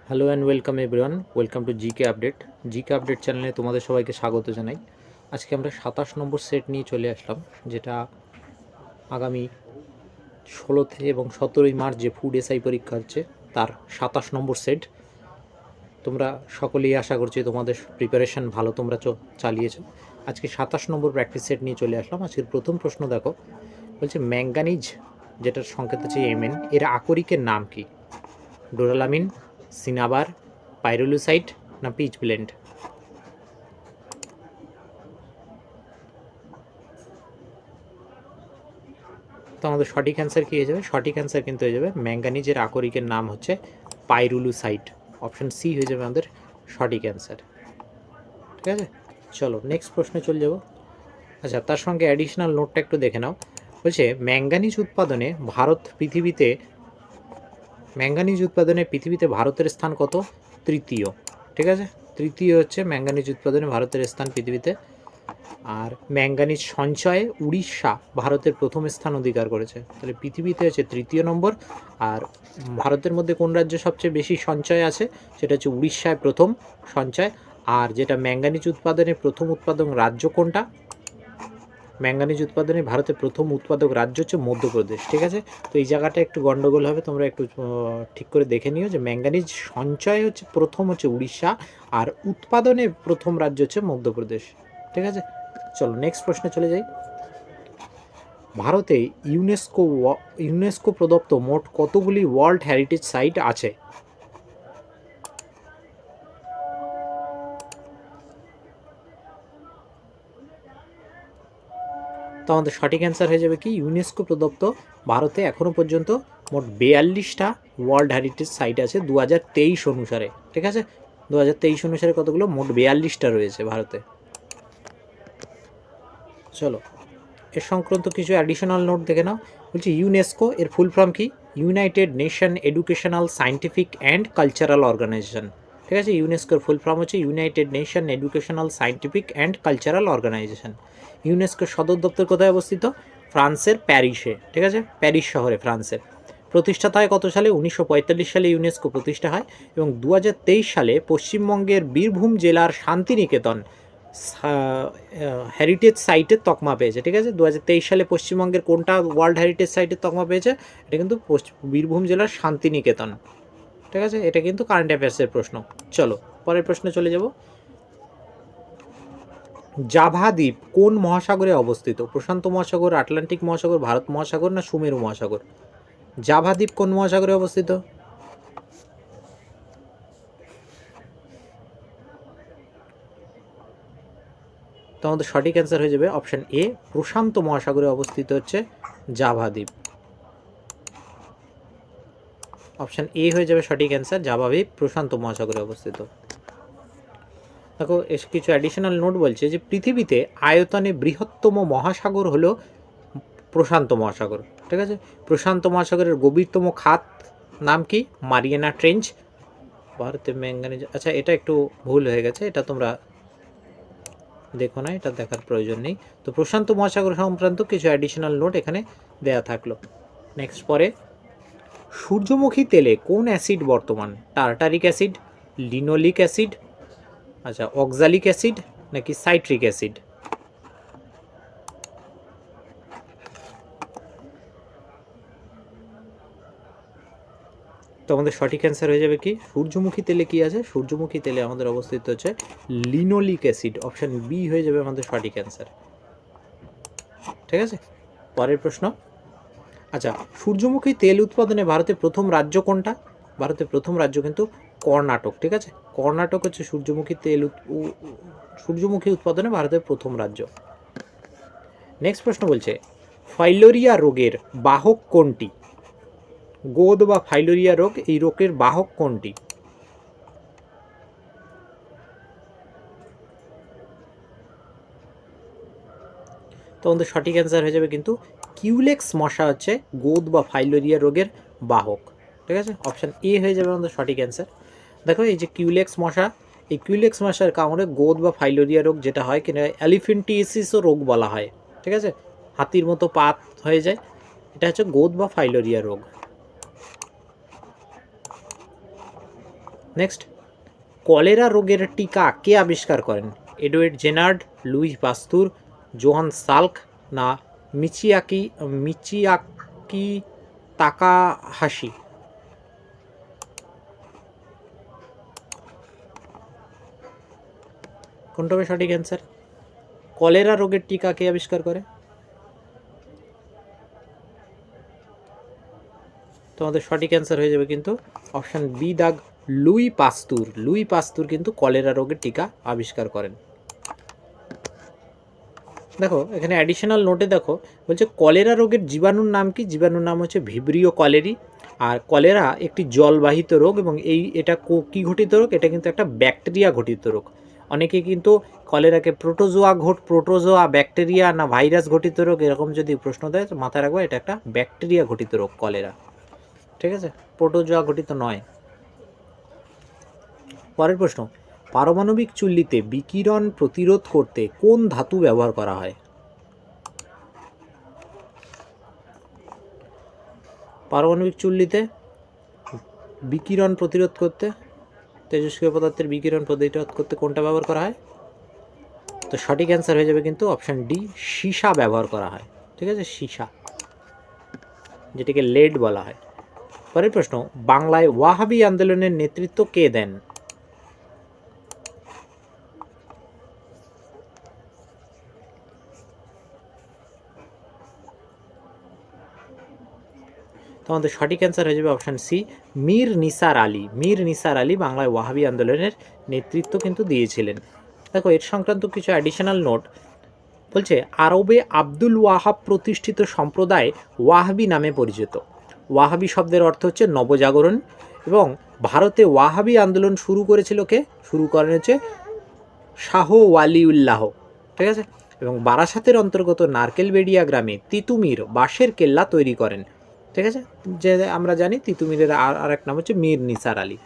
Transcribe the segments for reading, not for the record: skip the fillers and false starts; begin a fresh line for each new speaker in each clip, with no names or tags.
Hello and welcome everyone, welcome to GK update. GK update চ্যানেলে তোমাদের সবাইকে স্বাগত জানাই। আজকে আমরা 27 নম্বর সেট নিয়ে চলে আসলাম, যেটা আগামী 16 এবং 17 মার্চ যে ফুড এসআই পরীক্ষা হচ্ছে তার 27 নম্বর সেট। তোমরা সকলেই আশা করছি তোমাদের প্রিপারেশন ভালো তোমরা চালিয়েছো। আজকে 27 নম্বর প্র্যাকটিস সেট নিয়ে চলে আসলাম। আজকের প্রথম প্রশ্ন দেখো, বলছে ম্যাঙ্গানিজ, যেটার সংকেত আছে Mn, এর আকরিকের নাম কি? ডোরালামিন, সিনাবার, পাইরোলুসাইট না পিচ ব্লেন্ড? তো আমাদের সঠিক অ্যান্সার কী হয়ে যাবে? সঠিক অ্যান্সার কিন্তু হয়ে যাবে ম্যাঙ্গানিজের আকরিকের নাম হচ্ছে পাইরুলুসাইট। অপশন সি হয়ে যাবে আমাদের সঠিক অ্যান্সার। ঠিক আছে, চলো নেক্সট প্রশ্নে চলে যাব। আচ্ছা, তার সঙ্গে অ্যাডিশনাল নোটটা একটু দেখে নাও। বলছে ম্যাঙ্গানিজ উৎপাদনে পৃথিবীতে ভারতের স্থান কত? তৃতীয়। ঠিক আছে, তৃতীয় হচ্ছে ম্যাঙ্গানিজ উৎপাদনে ভারতের স্থান পৃথিবীতে। আর ম্যাঙ্গানিজ সঞ্চয়ে উড়িষ্যা ভারতের প্রথম স্থান অধিকার করেছে। তাহলে পৃথিবীতে হচ্ছে তৃতীয় নম্বর। আর ভারতের মধ্যে কোন রাজ্যে সবচেয়ে বেশি সঞ্চয় আছে? সেটা হচ্ছে উড়িষ্যায় প্রথম সঞ্চয়। আর যেটা ম্যাঙ্গানিজ উৎপাদনে প্রথম উৎপাদক রাজ্য কোনটা? ম্যাঙ্গানিজ উৎপাদনে ভারতের প্রথম উৎপাদক রাজ্য হচ্ছে মধ্যপ্রদেশ। ঠিক আছে, তো এই জায়গাটা একটু গন্ডগোল হবে, তোমরা একটু ঠিক করে দেখে নিও যে ম্যাঙ্গানিজ সঞ্চয় হচ্ছে প্রথম হচ্ছে উড়িষ্যা, আর উৎপাদনে প্রথম রাজ্য হচ্ছে মধ্যপ্রদেশ। ঠিক আছে, চলো নেক্সট প্রশ্নে চলে যাই। ভারতে ইউনেস্কো প্রদত্ত মোট কতগুলি ওয়ার্ল্ড হেরিটেজ সাইট আছে? তো আমাদের সঠিক অ্যান্সার হয়ে যাবে কি? ইউনেস্কো প্রদত্ত ভারতে এখনও পর্যন্ত মোট 42টা ওয়ার্ল্ড হেরিটেজ সাইট আছে 2023 অনুসারে। ঠিক আছে, 2023 অনুসারে কতগুলো? মোট 42টা রয়েছে ভারতে। চলো এর সংক্রান্ত কিছু অ্যাডিশনাল নোট দেখে নাও। বলছি ইউনেস্কো এর ফুল ফর্ম কি? United Nation Educational Scientific and Cultural Organisation. ঠিক আছে, ইউনেস্কোর ফুল ফর্ম হচ্ছে United Nation Educational Scientific and Cultural Organisation. ইউনেস্কোর সদর দপ্তর কোথায় অবস্থিত? ফ্রান্সের প্যারিসে। ঠিক আছে, প্যারিস শহরে ফ্রান্সের। প্রতিষ্ঠাতা হয় কত সালে? 1945 সালে ইউনেস্কো প্রতিষ্ঠা হয় এবং 2023 সালে পশ্চিমবঙ্গের বীরভূম জেলার শান্তিনিকেতন হেরিটেজ সাইটের তকমা পেয়েছে। ঠিক আছে, 2023 সালে পশ্চিমবঙ্গের কোনটা ওয়ার্ল্ড হেরিটেজ সাইটের তকমা পেয়েছে? এটা কিন্তু বীরভূম জেলার শান্তিনিকেতন। ঠিক আছে, এটা কিন্তু কারেন্ট অ্যাফেয়ার্সের প্রশ্ন। চলো পরের প্রশ্নে চলে যাব। জাভা দ্বীপ কোন মহাসাগরে অবস্থিত? প্রশান্ত মহাসাগর, আটলান্টিক মহাসাগর, ভারত মহাসাগর না সুমেরু মহাসাগর? জাভা দ্বীপ কোন মহাসাগরে অবস্থিত? তো আমাদের সঠিক অ্যান্সার হয়ে যাবে অপশন এ, প্রশান্ত মহাসাগরে অবস্থিত হচ্ছে জাভা দ্বীপ। অপশান এ হয়ে যাবে সঠিক অ্যান্সার, জাভা দ্বীপ প্রশান্ত মহাসাগরে অবস্থিত। দেখো কিছু অ্যাডিশনাল নোট বলছে যে পৃথিবীতে আয়তনে বৃহত্তম মহাসাগর হলো প্রশান্ত মহাসাগর। ঠিক আছে, প্রশান্ত মহাসাগরের গভীরতম খাত নাম কি? Mariana trench. ভারতে ম্যাঙ্গানিজ, আচ্ছা এটা একটু ভুল হয়ে গেছে, এটা তোমরা দেখো না, এটা দেখার প্রয়োজন নেই। তো প্রশান্ত মহাসাগর সংক্রান্ত কিছু অ্যাডিশনাল নোট এখানে দেয়া থাকলো। নেক্সট পরে, সূর্যমুখী তেলে কোন অ্যাসিড বর্তমান? টার্টারিক অ্যাসিড, লিনোলিক অ্যাসিড, আচ্ছা অক্সালিক অ্যাসিড নাকি সাইট্রিক অ্যাসিড? তো আমাদের সঠিক অ্যান্সার হয়ে যাবে কি? সূর্যমুখী তেলে কি আছে? সূর্যমুখী তেলে আমাদের অবস্থিত হচ্ছে লিনোলিক অ্যাসিড। অপশান বি হয়ে যাবে আমাদের সঠিক অ্যান্সার। ঠিক আছে, পরের প্রশ্ন। আচ্ছা, সূর্যমুখী তেল উৎপাদনে ভারতের প্রথম রাজ্য কোনটা? ভারতের প্রথম রাজ্য কিন্তু কর্ণাটক। ঠিক আছে, কর্ণাটক হচ্ছে সূর্যমুখী উৎপাদনে ভারতের প্রথম রাজ্য। নেক্সট প্রশ্ন বলছে ফাইলোরিয়া রোগের বাহক কোনটি? গোদ বা ফাইলোরিয়া রোগ, এই রোগের বাহক কোনটি? তো আমাদের সঠিক অ্যান্সার হয়ে যাবে কিন্তু কিউলেক্স মশা হচ্ছে গোদ বা ফাইলোরিয়া রোগের বাহক। ঠিক আছে, অপশান এ হয়ে যাবে আমাদের সঠিক অ্যান্সার। দেখো এই যে কিউলেক্স মশা, এই কিউলেক্স মশার কামড়ে গোদ বা ফাইলোরিয়া রোগ যেটা হয় কিনা এলিফেন্টিয়াসিসও রোগ বলা হয়। ঠিক আছে, হাতির মতো পাত হয়ে যায়, এটা হচ্ছে গোদ বা ফাইলোরিয়া রোগ। নেক্সট, কলেরা রোগের টিকা কে আবিষ্কার করেন? Edward Jenner, Louis Pasteur, Johan Salk না মিচিয়াকি তাকাহাশি? কোনটা হবে সঠিক অ্যান্সার? কলেরা রোগের টিকা কে আবিষ্কার করে? তোমাদের সঠিক অ্যান্সার হয়ে যাবে কিন্তু অপশান বি দাগ, লুই পাস্তুর। লুই পাস্তুর কিন্তু কলেরা রোগের টিকা আবিষ্কার করেন। দেখো এখানে অ্যাডিশনাল নোটে দেখো বলছে কলেরা রোগের জীবাণুর নাম কি? জীবাণুর নাম হচ্ছে ভিব্রিও কলেরি। আর কলেরা একটি জলবাহিত রোগ এবং এটা কি ঘটিত রোগ? এটা কিন্তু একটা ব্যাকটেরিয়া ঘটিত রোগ। অনেকে কিন্তু কলেরাকে প্রোটোজোয়া, ব্যাকটেরিয়া না ভাইরাস ঘটিত রোগ এরকম যদি প্রশ্ন দেয় তো মাথায় রাখবো এটা একটা ব্যাকটেরিয়া ঘটিত রোগ কলেরা, ঠিক আছে, প্রোটোজোয়া ঘটিত নয়। পরের প্রশ্ন, পারমাণবিক চুল্লিতে বিকিরণ প্রতিরোধ করতে কোন ধাতু ব্যবহার করা হয়? পারমাণবিক চুল্লিতে বিকিরণ প্রতিরোধ করতে, তেজস্ক্রিয় পদার্থের বিকিরণ প্রতিরোধ করতে কোনটা ব্যবহার করা হয়? তো সঠিক অ্যান্সার হয়ে যাবে কিন্তু অপশান ডি, সীসা ব্যবহার করা হয়। ঠিক আছে, সীসা, যেটাকে লেড বলা হয়। পরের প্রশ্ন, বাংলায় ওয়াহাবি আন্দোলনের নেতৃত্ব কে দেন? তোমাদের সঠিক অ্যান্সার হয়ে যাবে অপশান সি, মীর নিসার আলী। মীর নিসার আলী বাংলায় ওয়াহাবি আন্দোলনের নেতৃত্ব কিন্তু দিয়েছিলেন। দেখো এর সংক্রান্ত কিছু অ্যাডিশনাল নোট বলছে, আরবে আব্দুল ওয়াহাব প্রতিষ্ঠিত সম্প্রদায় ওয়াহাবি নামে পরিচিত। ওয়াহাবি শব্দের অর্থ হচ্ছে নবজাগরণ, এবং ভারতে ওয়াহাবি আন্দোলন শুরু করেছিল কে? শুরু করেন হচ্ছে শাহ ওয়ালিউল্লাহ, ঠিক আছে, এবং বারাসাতের অন্তর্গত নারকেলবেড়িয়া গ্রামে তিতুমির বাঁশের কেল্লা তৈরি করেন। ঠিক আছে, যে আমরা জানি তিতুমিরের আর এক নাম হচ্ছে মীর নিসার আলী।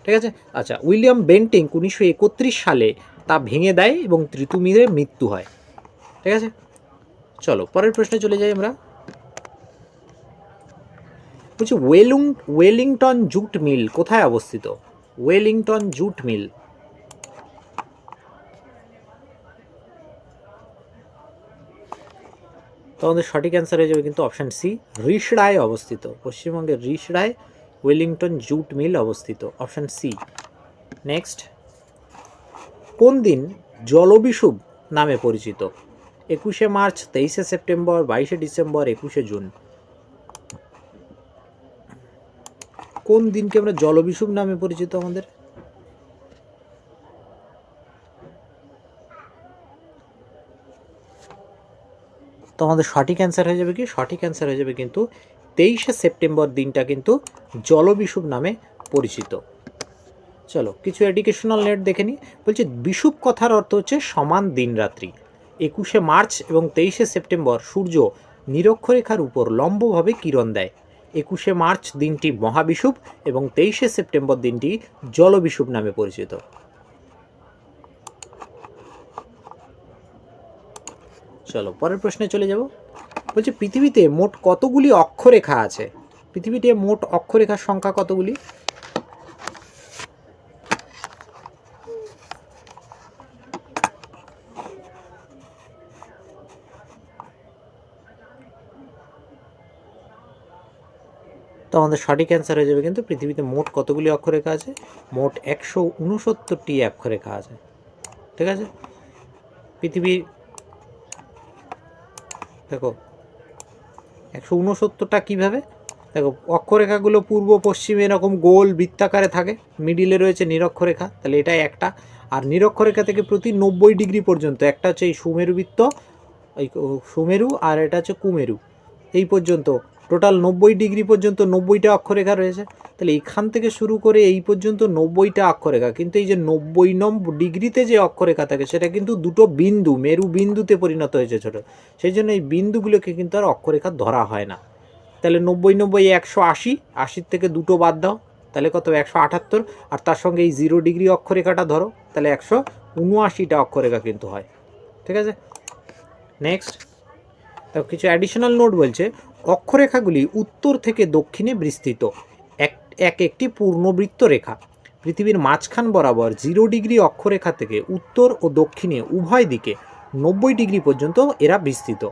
ঠিক আছে, আচ্ছা, উইলিয়াম বেন্টিং 1931 সালে তা ভেঙে দেয় এবং তিতুমিরের মৃত্যু হয়। ঠিক আছে, চলো পরের প্রশ্নে চলে যাই আমরা। বলছি ওয়েলিংটন জুট মিল কোথায় অবস্থিত? Wellington jute mill. তোমাদের সঠিক অ্যান্সার হয়ে যাবে কিন্তু অপশান সি, রিষড়ায় অবস্থিত। পশ্চিমবঙ্গের রিষড়ায় ওয়েলিংটন জুট মিল অবস্থিত, অপশান সি। নেক্সট, কোন দিন জলবিষুব নামে পরিচিত? 21শে মার্চ, 23শে সেপ্টেম্বর, 22শে ডিসেম্বর, 21শে জুন? কোন দিনকে আমরা জলবিষুব নামে পরিচিত আমাদের? তো আমাদের সঠিক অ্যান্সার হয়ে যাবে কি? সঠিক অ্যান্সার হয়ে যাবে কিন্তু 23শে সেপ্টেম্বর দিনটা কিন্তু জলবিষুব নামে পরিচিত। চলো কিছু এডুকেশনাল নেট দেখে নিই। বলছে বিষুব কথার অর্থ হচ্ছে সমান দিন রাত্রি। 21শে মার্চ এবং 23শে সেপ্টেম্বর সূর্য নিরক্ষরেখার উপর লম্বভাবে কিরণ দেয়। 21শে মার্চ দিনটি মহাবিষুব এবং 23শে সেপ্টেম্বর দিনটি জলবিষুব নামে পরিচিত। চলো পরের প্রশ্নে চলে যাব। বলছে পৃথিবীতে মোট কতগুলি অক্ষরেখা আছে? পৃথিবীতে মোট অক্ষরেখার সংখ্যা কতগুলি? তো আমাদের সঠিক অ্যান্সার হয়ে যাবে কিন্তু পৃথিবীতে মোট কতগুলি অক্ষরেখা আছে? মোট 169টি অক্ষরেখা আছে। ঠিক আছে, পৃথিবী দেখো 169টা কীভাবে? দেখো অক্ষরেখাগুলো পূর্ব পশ্চিম এরকম গোল বৃত্তাকারে থাকে, মিডিলে রয়েছে নিরক্ষরেখা, তাহলে এটাই একটা। আর নিরক্ষরেখা থেকে প্রতি 90 ডিগ্রি পর্যন্ত একটা হচ্ছে এই সুমেরু বৃত্ত, এই সুমেরু, আর এটা হচ্ছে কুমেরু, এই পর্যন্ত টোটাল 90 ডিগ্রি পর্যন্ত 90টা অক্ষরেখা রয়েছে। তাহলে এইখান থেকে শুরু করে এই পর্যন্ত 90টা অক্ষরেখা, কিন্তু এই যে 90 ডিগ্রিতে যে অক্ষরেখা থাকে সেটা কিন্তু দুটো বিন্দু, মেরু বিন্দুতে পরিণত হয়েছে ছোটো, সেই জন্য এই বিন্দুগুলোকে কিন্তু আর অক্ষরেখা ধরা হয় না। তাহলে 90 90 180, 80 থেকে দুটো বাদ দাও, তাহলে কত? 178, আর তার সঙ্গে এই 0 ডিগ্রি অক্ষরেখাটা ধরো, তাহলে 179টা অক্ষরেখা কিন্তু হয়। ঠিক আছে, নেক্সট কিছু অ্যাডিশনাল নোট বলছে, অক্ষরেখাগুলি উত্তর থেকে দক্ষিণে বিস্তৃত, একটি পূর্ণবৃত্ত রেখা। পৃথিবীর মাঝখান বরাবর 0 ডিগ্রি অক্ষরেখা থেকে উত্তর ও দক্ষিণে উভয় দিকে 90 ডিগ্রি পর্যন্ত এরা বিস্তৃত।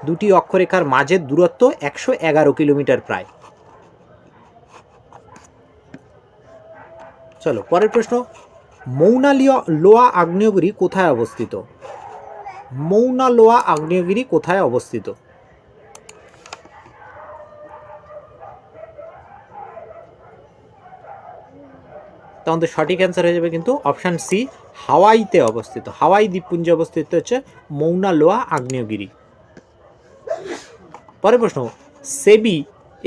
দুটি অক্ষরেখার মাঝের দূরত্ব 111 কিলোমিটার প্রায়। চলো পরের প্রশ্ন, মৌনা লোয়া আগ্নেয়গিরি কোথায় অবস্থিত? মৌনা লোয়া আগ্নেয়গিরি কোথায় অবস্থিত? তোমাদের সঠিক অ্যান্সার হয়ে যাবে কিন্তু অপশান সি, হাওয়াইতে অবস্থিত। হাওয়াই দ্বীপপুঞ্জে অবস্থিত হচ্ছে মৌনা লোয়া আগ্নেয়গিরি। পরের প্রশ্ন, সেবি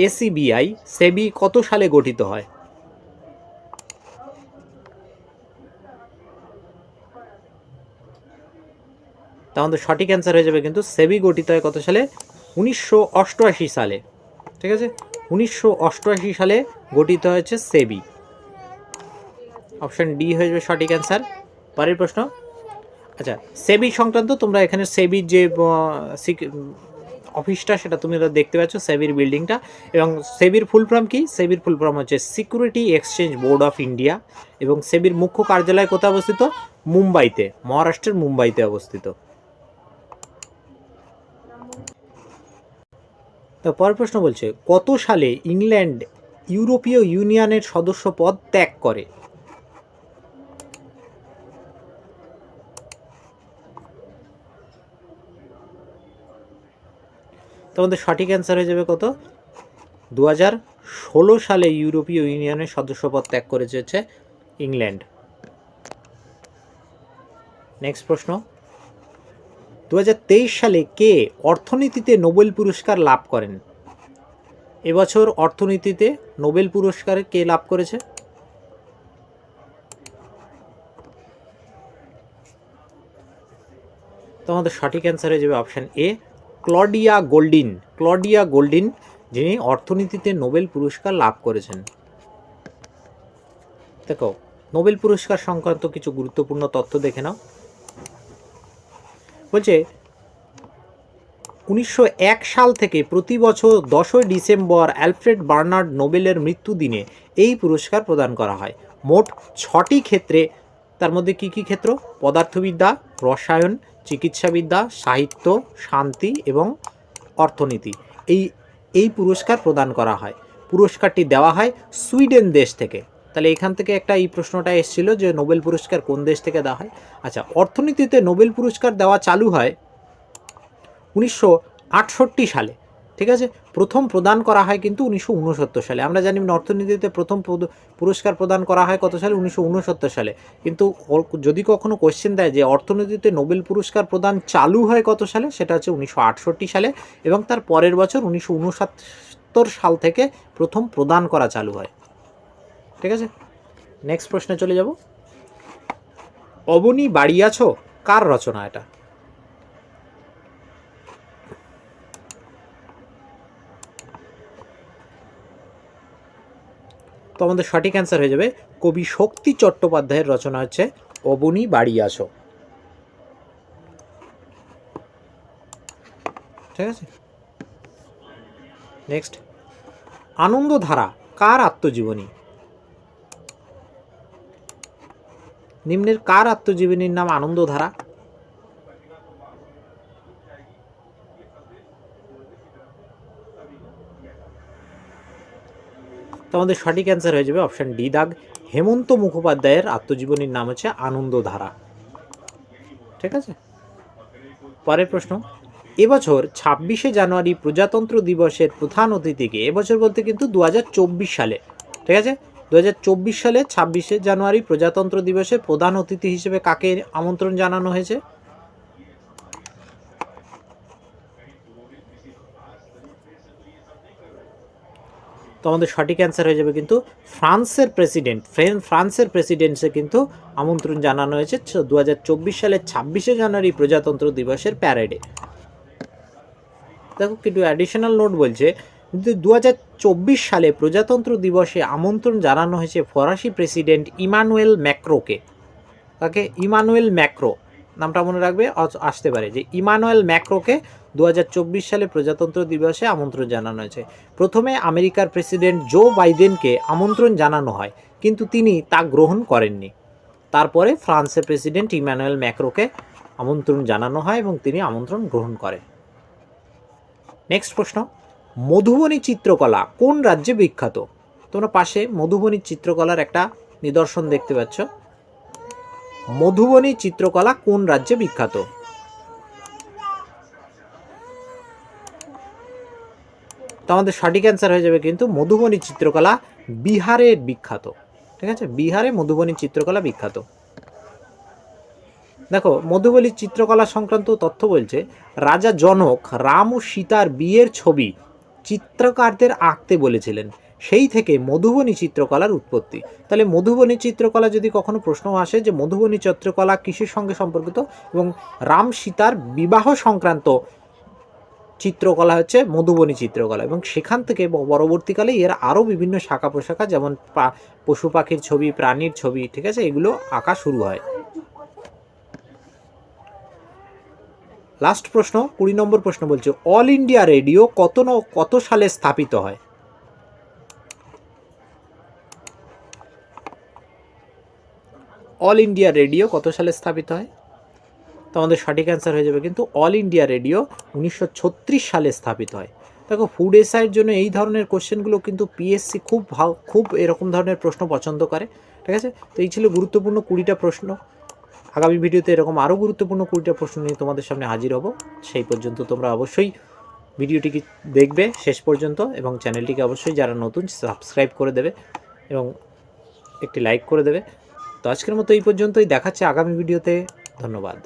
এসিবিআই সেবি কত সালে গঠিত হয়? তোমাদের সঠিক অ্যান্সার হয়ে যাবে কিন্তু সেবি গঠিত হয় কত সালে? 1988 সালে। ঠিক আছে, 1988 সালে গঠিত হয়েছে সেবি। অপশান ডি হয়ে যাবে সঠিক অ্যান্সার। পরের প্রশ্ন, আচ্ছা সেবি সংক্রান্ত তোমরা এখানে সেবির যে অফিসটা সেটা তুমি দেখতে পাচ্ছ, সেবির বিল্ডিংটা। এবং সেবির ফুল ফর্ম কি? সেবির ফুল ফর্ম হচ্ছে security exchange board of India. এবং সেবির মুখ্য কার্যালয় কোথায় অবস্থিত? মুম্বাইতে, মহারাষ্ট্রের মুম্বাইতে অবস্থিত। তো পরের প্রশ্ন বলছে, কত সালে ইংল্যান্ড ইউরোপীয় ইউনিয়নের সদস্য পদ ত্যাগ করে? তোমাদের সঠিক অ্যান্সার হয়ে যাবে কত? 2016 সালে ইউরোপীয় ইউনিয়নের সদস্যপদ ত্যাগ করেছে হচ্ছে ইংল্যান্ড। নেক্সট প্রশ্ন, 2023 সালে কে অর্থনীতিতে নোবেল পুরস্কার লাভ করেন? এবছর অর্থনীতিতে নোবেল পুরস্কার কে লাভ করেছে? তোমাদের সঠিক অ্যান্সার হয়ে যাবে option A, Claudia golden. Claudia golden যিনি অর্থনীতিতে নোবেল পুরস্কার লাভ করেছেন। দেখো নোবেল পুরস্কার সংক্রান্ত কিছু গুরুত্বপূর্ণ তথ্য দেখে নাও। বলছে 1901 সাল থেকে প্রতি বছর 10ই ডিসেম্বর অ্যালফ্রেড বার্নার্ড নোবেলের মৃত্যুদিনে এই পুরস্কার প্রদান করা হয়। মোট 6টি ক্ষেত্রে, তার মধ্যে কি কি ক্ষেত্র? পদার্থবিদ্যা, রসায়ন, চিকিৎসাবিদ্যা, সাহিত্য, শান্তি এবং অর্থনীতি। এই পুরস্কার প্রদান করা হয়। পুরস্কারটি দেওয়া হয় সুইডেন দেশ থেকে। তাহলে এখান থেকে একটা এই প্রশ্নটা এসেছিল যে নোবেল পুরস্কার কোন দেশ থেকে দেওয়া হয়। আচ্ছা, অর্থনীতিতে নোবেল পুরস্কার দেওয়া চালু হয় 1968 সালে। ঠিক আছে, প্রথম প্রদান করা হয় কিন্তু 1969 সালে। আমরা জানি অর্থনীতিতে প্রথম পুরস্কার প্রদান করা হয় কত সালে? 1969 সালে। কিন্তু যদি কখনো কোশ্চেন দেয় যে অর্থনীতিতে নোবেল পুরস্কার প্রদান চালু হয় কত সালে, সেটা হচ্ছে 1968 সালে। এবং তার পরের বছর 1969 সাল থেকে প্রথম প্রদান করা চালু হয়। ঠিক আছে, নেক্সট প্রশ্নে চলে যাব। অবনী বাড়িয়াছ কার রচনা? এটা তো আমাদের সঠিক অ্যান্সার হয়ে যাবে কবি শক্তি চট্টোপাধ্যায়ের রচনা হচ্ছে অবনী বাড়িয়াছ। ঠিক আছে, নেক্সট, আনন্দধারা কার আত্মজীবনী? নিম্নের কার আত্মজীবনীর নাম আনন্দধারা? তো আমাদের সঠিক অ্যান্সার হয়ে যাবে অপশান ডি দাগ, হেমন্ত মুখোপাধ্যায়ের আত্মজীবনীর নাম হচ্ছে আনন্দধারা। ঠিক আছে, পরের প্রশ্ন, এবছর 26শে জানুয়ারি প্রজাতন্ত্র দিবসের প্রধান অতিথিকে, এবছর বলতে কিন্তু 2024 সালে, ঠিক আছে, 2024 সালে 26শে জানুয়ারি প্রজাতন্ত্র দিবসের প্রধান অতিথি হিসেবে কাকে আমন্ত্রণ জানানো হয়েছে? তো আমাদের সঠিক অ্যান্সার হয়ে যাবে কিন্তু ফ্রান্সের প্রেসিডেন্টসে কিন্তু আমন্ত্রণ জানানো হয়েছে 2024 সালের 26শে জানুয়ারি প্রজাতন্ত্র দিবসের প্যারেডে। দেখো কিন্তু অ্যাডিশনাল নোট বলছে 2024 সালে প্রজাতন্ত্র দিবসে আমন্ত্রণ জানানো হয়েছে ফরাসি প্রেসিডেন্ট ইমানুয়েল ম্যাক্রোকে। তাকে ইমানুয়েল ম্যাক্রো নামটা মনে রাখবে, আসতে পারে যে ইমানুয়েল ম্যাক্রোকে 2024 সালে প্রজাতন্ত্র দিবসে আমন্ত্রণ জানানো হয়েছে। প্রথমে আমেরিকার প্রেসিডেন্ট জো বাইডেনকে আমন্ত্রণ জানানো হয়, কিন্তু তিনি তা গ্রহণ করেননি। তারপরে ফ্রান্সের প্রেসিডেন্ট ইমানুয়েল ম্যাক্রোকে আমন্ত্রণ জানানো হয় এবং তিনি আমন্ত্রণ গ্রহণ করেন। নেক্সট প্রশ্ন, মধুবনী চিত্রকলা কোন রাজ্যে বিখ্যাত? তোমরা পাশে মধুবনী চিত্রকলার একটা নিদর্শন দেখতে পাচ্ছ। মধুবনী চিত্রকলা কোন রাজ্যে বিখ্যাত? তো আমাদের সঠিক অ্যান্সার হয়ে যাবে কিন্তু মধুবনী চিত্রকলা বিহারে বিখ্যাত। ঠিক আছে, বিহারে মধুবনী চিত্রকলা বিখ্যাত। দেখো মধুবনী চিত্রকলা সংক্রান্ত তথ্য বলছে, রাজা জনক রাম ও সীতার বিয়ের ছবি চিত্রকারদের আঁকতে বলেছিলেন, সেই থেকে মধুবনী চিত্রকলার উৎপত্তি। তাহলে মধুবনী চিত্রকলা যদি কখনো প্রশ্ন আসে যে মধুবনী চিত্রকলা কিসের সঙ্গে সম্পর্কিত, এবং রাম সীতার বিবাহ সংক্রান্ত চিত্রকলা হচ্ছে মধুবনী চিত্রকলা, এবং সেখান থেকে পরবর্তীকালে এর আরও বিভিন্ন শাখা প্রশাখা, যেমন পশু পাখির ছবি, প্রাণীর ছবি, ঠিক আছে, এগুলো আঁকা শুরু হয়। লাস্ট প্রশ্ন, 20 নম্বর প্রশ্ন বলছে, অল ইন্ডিয়া রেডিও কত সালে স্থাপিত হয়? অল ইন্ডিয়া রেডিও কত সালে স্থাপিত হয়? তো আমাদের সঠিক অ্যান্সার হয়ে যাবে কিন্তু অল ইন্ডিয়া রেডিও 1936 সালে স্থাপিত হয়। দেখো ফুড এসআইয়ের জন্য এই ধরনের কোশ্চেনগুলো কিন্তু পিএসসি খুব এরকম ধরনের প্রশ্ন পছন্দ করে। ঠিক আছে, তো এই ছিল গুরুত্বপূর্ণ 20টা প্রশ্ন। আগামী ভিডিওতে এরকম আরও গুরুত্বপূর্ণ 20টা প্রশ্ন নিয়ে তোমাদের সামনে হাজির হব। সেই পর্যন্ত তোমরা অবশ্যই ভিডিওটিকে দেখবে শেষ পর্যন্ত, এবং চ্যানেলটিকে অবশ্যই যারা নতুন সাবস্ক্রাইব করে দেবে এবং একটি লাইক করে দেবে। তো আজকের মতো এই পর্যন্তই, দেখাচ্ছে আগামী ভিডিওতে। ধন্যবাদ।